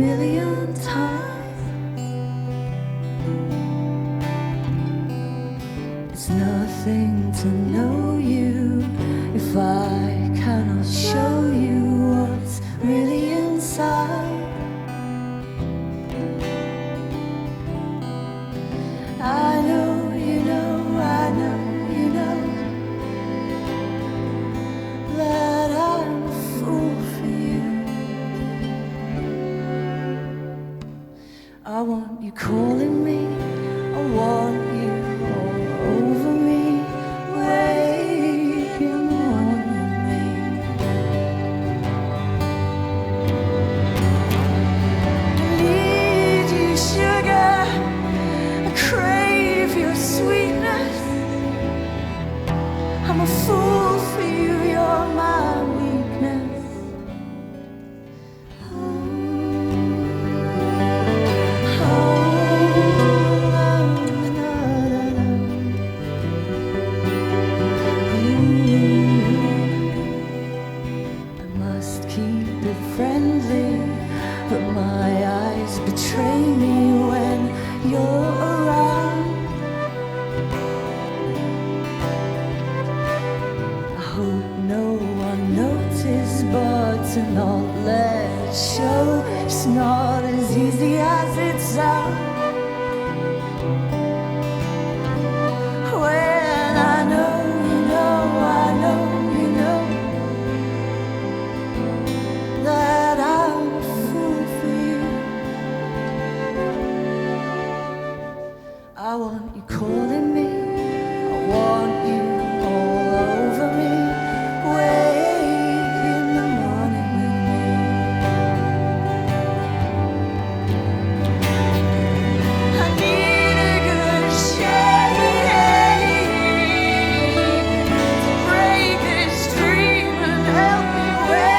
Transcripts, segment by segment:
million times. It's nothing to know you if I cannot show you what's really inside. I know you know, I know you know that I'm a fool for you. I want you calling me, I want you all over me, waking on me. I need you, sugar, I crave your sweetness. I'm a fool for you, you're my weakness. I must keep it friendly, but my eyes betray me when you're around. I hope no one noticed, but to not let it show, it's not as easy as it sounds. When I know you know, I know you know that I'm a fool for you. I want you calling me, I want you all over me, wake in the morning with me. I need a good shade to break this dream and help me wait.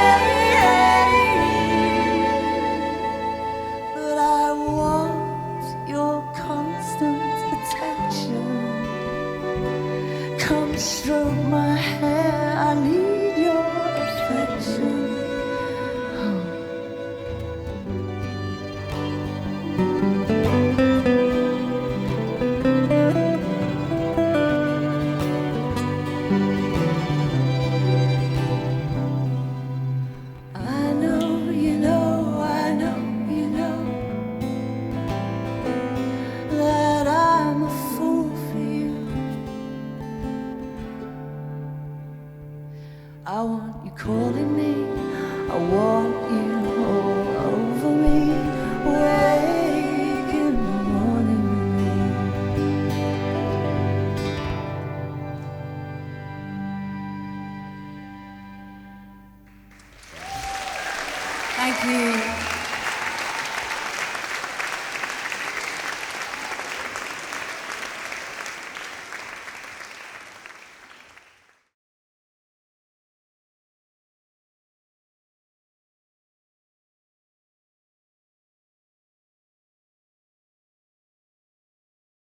But I want your constant attention. Come stroke my hair, I need your affection. I know you know, I know you know that I'm a fool for you. I want you calling me, I want you all over me, wake in the morning with me. Thank you.